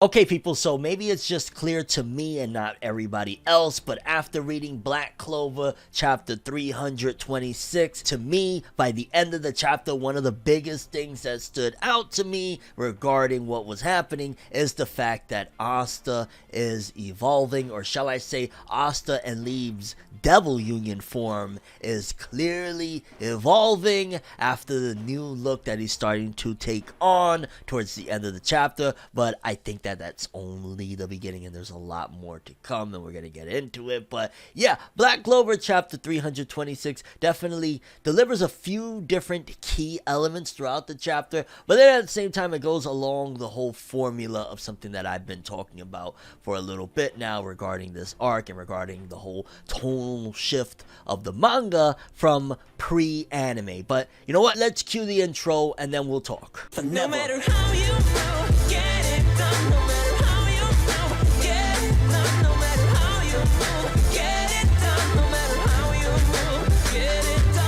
Okay, people, so maybe it's just clear to me and not everybody else, but after reading Black Clover chapter 326, to me, by the end of the chapter, one of the biggest things that stood out to me regarding what was happening is the fact that Asta is evolving, or shall I say, Asta and Liebe's Devil Union form is clearly evolving after the new look that he's starting to take on towards the end of the chapter, but I think that's only the beginning and there's a lot more to come and we're going to get into it. But yeah, Black Clover chapter 326 definitely delivers a few different key elements throughout the chapter, but then at the same time it goes along the whole formula of something that I've been talking about for a little bit now regarding this arc and regarding the whole tonal shift of the manga from pre-anime. But you know what, let's cue the intro and then we'll talk. No matter how you move, get it done. No matter how you move, get it done. No matter how you move, get it done. No matter how you move, get it done.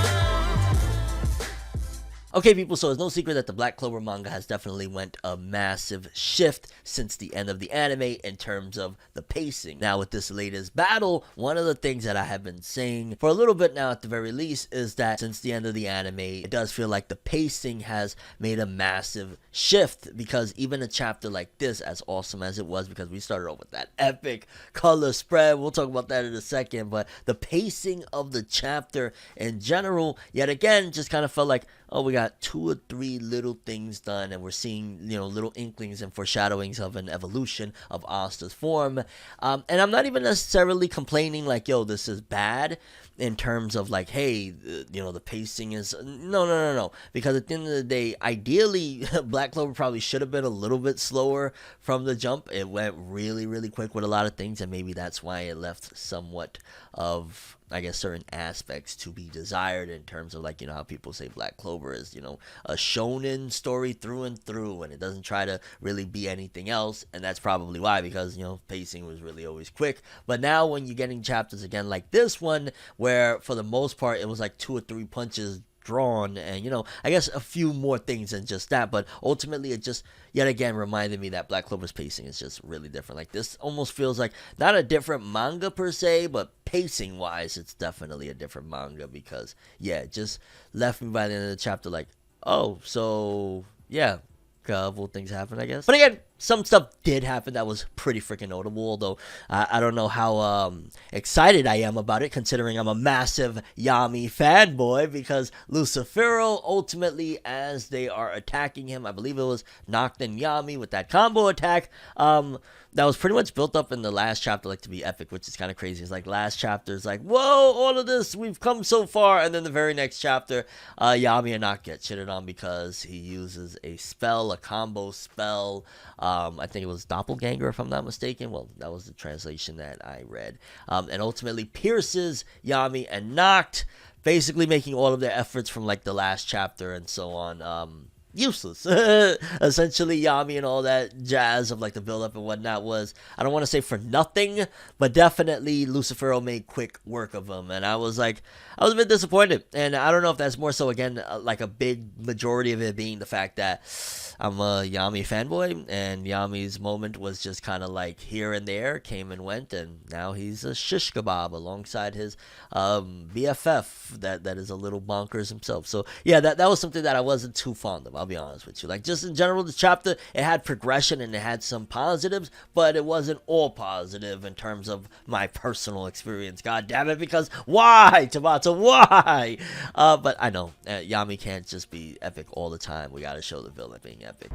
Okay, people, so it's no secret that the Black Clover manga has definitely went a massive shift since the end of the anime in terms of the pacing. Now, with this latest battle, one of the things that I have been saying for a little bit now at the very least is that since the end of the anime, it does feel like the pacing has made a massive shift, because even a chapter like this, as awesome as it was, because we started off with that epic color spread, we'll talk about that in a second, but the pacing of the chapter in general, yet again, just kind of felt like, oh, we got 2 or 3 little things done, and we're seeing, little inklings and foreshadowings of an evolution of Asta's form. And I'm not even necessarily complaining like, yo, this is bad in terms of like, hey, the pacing is no, because at the end of the day, ideally, Black Clover probably should have been a little bit slower from the jump. It went really, really quick with a lot of things, and maybe that's why it left somewhat of, I guess, certain aspects to be desired in terms of, like, how people say Black Clover is, a shonen story through and through, and it doesn't try to really be anything else, and that's probably why, because, pacing was really always quick. But now when you're getting chapters again like this one, where for the most part it was like 2 or 3 punches drawn, and I guess a few more things than just that, but ultimately it just yet again reminded me that Black Clover's pacing is just really different. Like, this almost feels like not a different manga per se, but pacing wise it's definitely a different manga, because yeah, it just left me by the end of the chapter like, oh, so yeah, a couple things happen, I guess. But again, some stuff did happen that was pretty freaking notable, although I don't know how excited I am about it, considering I'm a massive Yami fanboy, because Lucifero, ultimately, as they are attacking him, I believe it was Noct and Yami with that combo attack, that was pretty much built up in the last chapter, like, to be epic, which is kind of crazy. It's like, last chapter is like, whoa, all of this, we've come so far, and then the very next chapter, Yami and Noct get shitted on because he uses a spell, a combo spell, I think it was Doppelganger, if I'm not mistaken. Well, that was the translation that I read. And ultimately pierces Yami and Noct, basically making all of their efforts from, like, the last chapter and so on, useless. Essentially, Yami and all that jazz of, like, the build-up and whatnot was, I don't want to say for nothing, but definitely Lucifero made quick work of him, and I was a bit disappointed. And I don't know if that's more so, again, like a big majority of it being the fact that I'm a Yami fanboy, and Yami's moment was just kind of like here and there, came and went, and now he's a shish kebab alongside his BFF that is a little bonkers himself. So yeah, that was something that I wasn't too fond of, I'll be honest with you. Like, just in general, the chapter, it had progression and it had some positives, but it wasn't all positive in terms of my personal experience. God damn it, because why, Tabata, why? But I know, Yami can't just be epic all the time. We gotta show the villain being epic.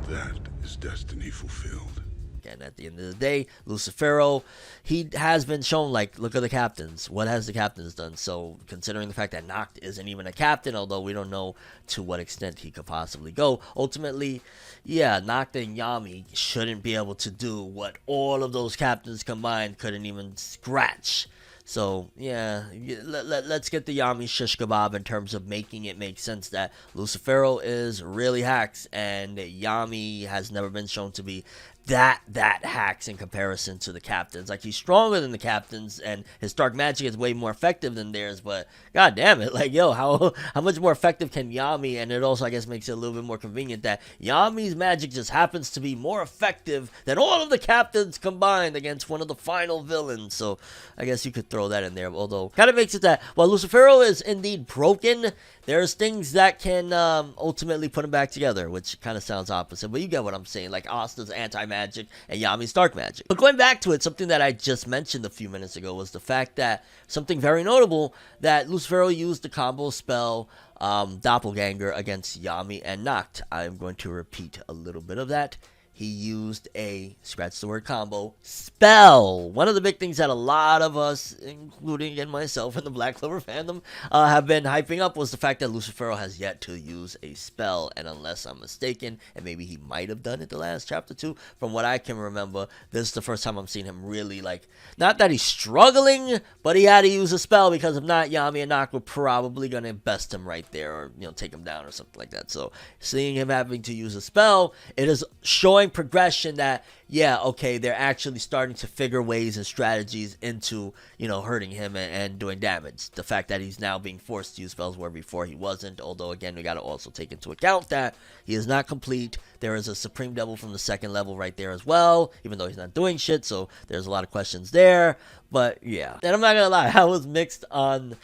That is destiny fulfilled. And at the end of the day, Lucifero, he has been shown, like, look at the captains. What has the captains done? So, considering the fact that Noct isn't even a captain, although we don't know to what extent he could possibly go, ultimately, yeah, Noct and Yami shouldn't be able to do what all of those captains combined couldn't even scratch. So, yeah, let's get the Yami shish kebab in terms of making it make sense that Lucifero is really hacks, and Yami has never been shown to be that hacks in comparison to the captains. Like, he's stronger than the captains, and his dark magic is way more effective than theirs, but god damn it, like, yo, how much more effective can Yami? And it also, I guess, makes it a little bit more convenient that Yami's magic just happens to be more effective than all of the captains combined against one of the final villains. So I guess you could throw that in there, although kind of makes it that while Lucifero is indeed broken, there's things that can ultimately put him back together, which kind of sounds opposite, but you get what I'm saying, like Asta's anti-magic and Yami's dark magic. But going back to it, something that I just mentioned a few minutes ago was the fact that something very notable, that Lucifero used the combo spell Doppelganger against Yami and Nacht. I'm going to repeat a little bit of that. He used a, scratch the word combo, spell. One of the big things that a lot of us, including again myself and the Black Clover fandom, have been hyping up was the fact that Lucifero has yet to use a spell. And unless I'm mistaken, and maybe he might have done it the last chapter 2, from what I can remember, this is the first time I'm seeing him really, like, not that he's struggling, but he had to use a spell, because if not, Yami and Nacht were probably going to best him right there, or, you know, take him down or something like that. So seeing him having to use a spell, it is showing progression that, yeah, okay, they're actually starting to figure ways and strategies into, you know, hurting him and doing damage. The fact that he's now being forced to use spells where before he wasn't, although again, we got to also take into account that he is not complete. There is a Supreme Devil from the 2nd level right there as well, even though he's not doing shit, so there's a lot of questions there. But yeah, and I'm not gonna lie, I was mixed on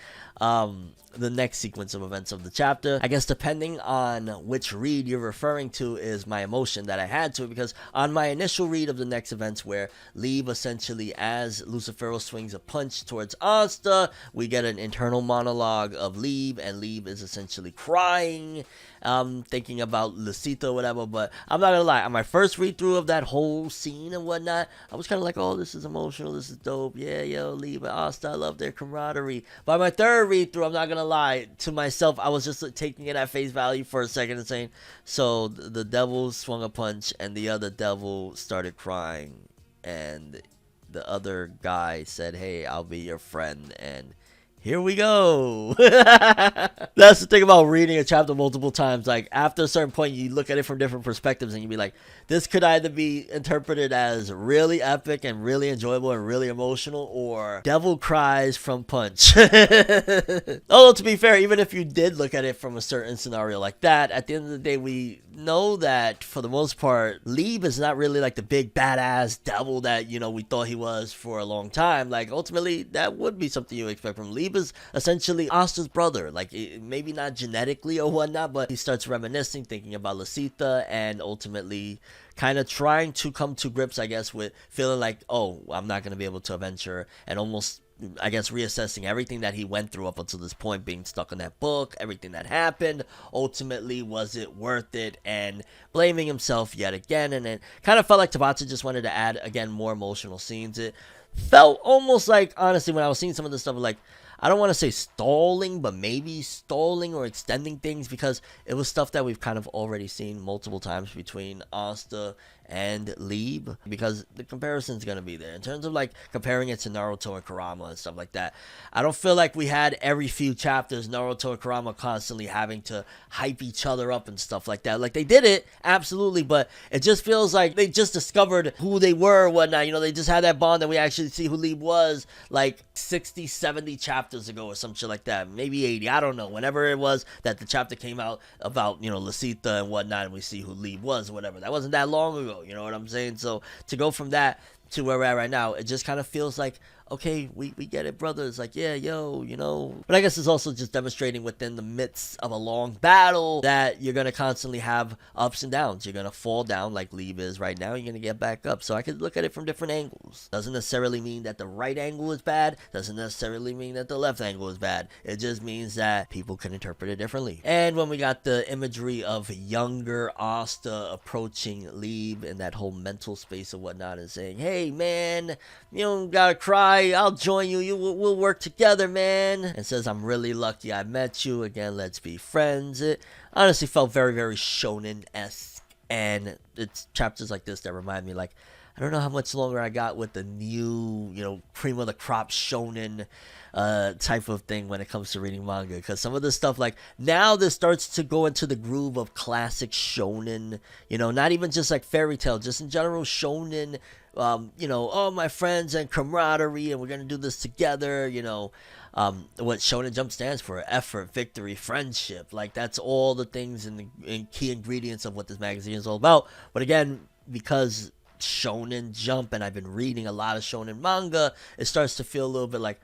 the next sequence of events of the chapter. I guess depending on which read you're referring to is my emotion that I had to it, because on my initial read of the next events, where Liebe essentially, as Lucifero swings a punch towards Asta, we get an internal monologue of Liebe, and Liebe is essentially crying, thinking about Lucita or whatever. But I'm not gonna lie, on my first read through of that whole scene and whatnot, I was kind of like, oh, this is emotional, this is dope, yeah, yo, Liebe, Asta, I love their camaraderie. By my third read through, I'm not gonna lie to myself, I was just taking it at face value for a second and saying, so the devil swung a punch and the other devil started crying, and the other guy said, hey, I'll be your friend, and here we go. That's the thing about reading a chapter multiple times. Like, after a certain point, you look at it from different perspectives and you be like, this could either be interpreted as really epic and really enjoyable and really emotional, or devil cries from punch. Although, to be fair, even if you did look at it from a certain scenario like that, at the end of the day, we know that for the most part, Liebe is not really like the big badass devil that, you know, we thought he was for a long time. Like, ultimately, that would be something you expect from Liebe. Is essentially Asta's brother, like, maybe not genetically or whatnot, but he starts reminiscing, thinking about Lucita, and ultimately kind of trying to come to grips, I guess, with feeling like, oh, I'm not going to be able to avenge her, and almost, I guess, reassessing everything that he went through up until this point, being stuck in that book, everything that happened, ultimately, was it worth it, and blaming himself yet again. And it kind of felt like Tabata just wanted to add, again, more emotional scenes. It felt almost like, honestly, when I was seeing some of this stuff, like, I don't want to say stalling, but maybe stalling or extending things, because it was stuff that we've kind of already seen multiple times between Asta and Liebe, because the comparison is going to be there. In terms of, like, comparing it to Naruto and Kurama and stuff like that, I don't feel like we had every few chapters Naruto and Kurama constantly having to hype each other up and stuff like that. Like, they did it, absolutely, but it just feels like they just discovered who they were or whatnot. You know, they just had that bond, and we actually see who Liebe was, like, 60, 70 chapters ago or some shit like that. Maybe 80, I don't know. Whenever it was that the chapter came out about, you know, Lucita and whatnot, and we see who Liebe was or whatever. That wasn't that long ago. You know what I'm saying? So to go from that to where we're at right now, it just kind of feels like, okay, we get it, brothers. Like, yeah, yo, you know. But I guess it's also just demonstrating within the midst of a long battle that you're going to constantly have ups and downs. You're going to fall down like Liebe is right now. You're going to get back up. So I could look at it from different angles. Doesn't necessarily mean that the right angle is bad. Doesn't necessarily mean that the left angle is bad. It just means that people can interpret it differently. And when we got the imagery of younger Asta approaching Liebe in that whole mental space or whatnot and saying, hey, man, you don't got to cry. I'll join you. We'll work together, man. And says, I'm really lucky I met you. Again, let's be friends. It honestly felt very, very shonen-esque. And it's chapters like this that remind me, like, I don't know how much longer I got with the new, you know, cream of the crop shonen type of thing when it comes to reading manga. Because some of this stuff, like, now this starts to go into the groove of classic shonen, you know, not even just like fairy tale, just in general shonen, you know, oh, my friends and camaraderie, and we're going to do this together, you know. What Shonen Jump stands for: effort, victory, friendship. Like, that's all the things and key ingredients of what this magazine is all about. But again, because Shonen Jump, and I've been reading a lot of shonen manga, it starts to feel a little bit like,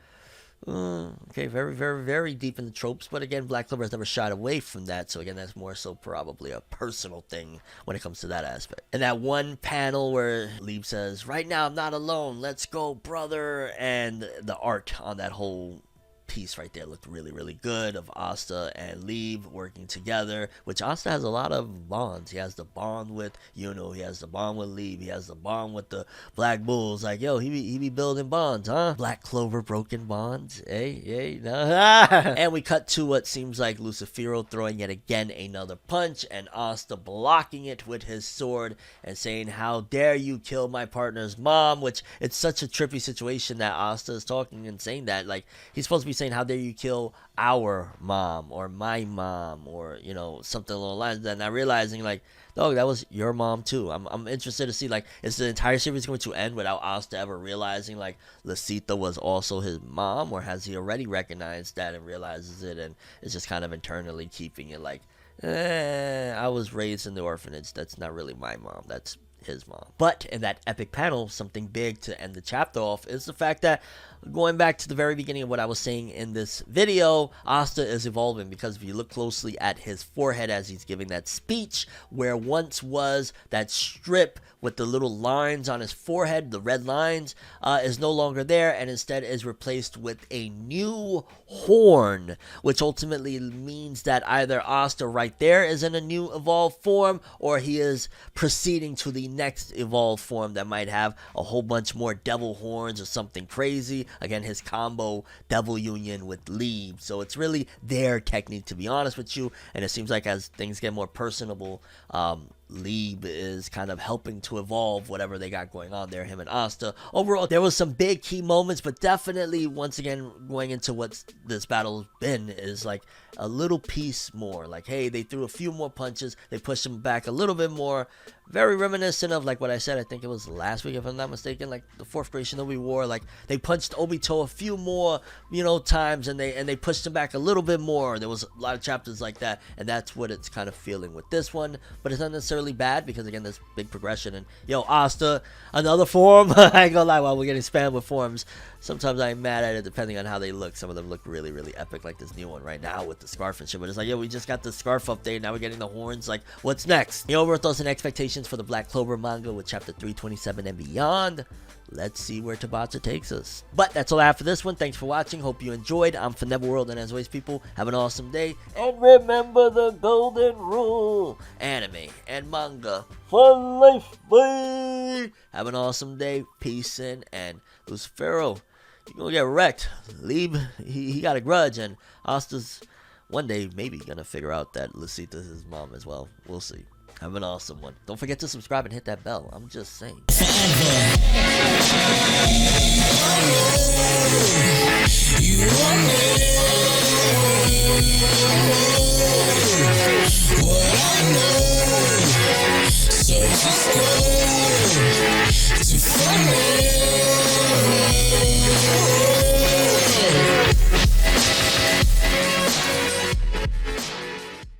okay, very, very, very deep in the tropes. But again, Black Clover has never shied away from that. So again, that's more so probably a personal thing when it comes to that aspect. And that one panel where Liebe says, "Right now, I'm not alone. Let's go, brother." And the art on that whole piece right there looked really, really good, of Asta and Liebe working together, which Asta has a lot of bonds. He has the bond with Yuno, he has the bond with Liebe, he has the bond with the Black Bulls. Like, yo, he be building bonds, huh? Black Clover broken bonds, no. And we cut to what seems like Lucifero throwing yet again another punch, and Asta blocking it with his sword and saying, "How dare you kill my partner's mom?" Which, it's such a trippy situation that Asta is talking and saying that. Like, he's supposed to be saying, "How dare you kill our mom," or "my mom," or, you know, something along the lines of that. Not realizing, like, dog, that was your mom too. I'm interested to see, like, is the entire series going to end without Asta ever realizing, like, Lucita was also his mom, or has he already recognized that and realizes it, and is just kind of internally keeping it like, I was raised in the orphanage. That's not really my mom. That's his mom. But in that epic panel, something big to end the chapter off is the fact that, going back to the very beginning of what I was saying in this video, Asta is evolving, because if you look closely at his forehead as he's giving that speech, where once was that strip with the little lines on his forehead, the red lines, is no longer there, and instead is replaced with a new horn, which ultimately means that either Asta right there is in a new evolved form, or he is proceeding to the next evolved form that might have a whole bunch more devil horns or something crazy. Again, his combo devil union with Liebe. So it's really their technique, to be honest with you. And it seems like as things get more personable, Liebe is kind of helping to evolve whatever they got going on there, him and Asta. Overall, there was some big key moments, but definitely, once again, going into what this battle's been, is like a little piece more. Like, hey, they threw a few more punches, they pushed him back a little bit more. Very reminiscent of, like, what I said, I think it was last week, if I'm not mistaken, like the 4th grade Shinobi War. Like, they punched Obito a few more, you know, times, and they pushed him back a little bit more. There was a lot of chapters like that, and that's what it's kind of feeling with this one. But it's not necessarily bad, because again, there's big progression. And yo, Asta, another form. I ain't gonna lie, while we're getting spammed with forms, sometimes I'm mad at it depending on how they look. Some of them look really, really epic, like this new one right now with the scarf and shit. But it's like, yo, we just got the scarf update, now we're getting the horns. Like, what's next? Your overall thoughts and expectations for the Black Clover manga with chapter 327 and beyond. Let's see where Tabata takes us. But that's all I have for this one. Thanks for watching. Hope you enjoyed. I'm ForneverWorld, and as always, people, have an awesome day. And remember the golden rule: anime and manga for life. Bye. Have an awesome day. Peace in. And Lucifero, you're gonna get wrecked. Liebe, he got a grudge, and Asta's one day maybe gonna figure out that Lucita's his mom as well. We'll see. Have an awesome one. Don't forget to subscribe and hit that bell. I'm just saying.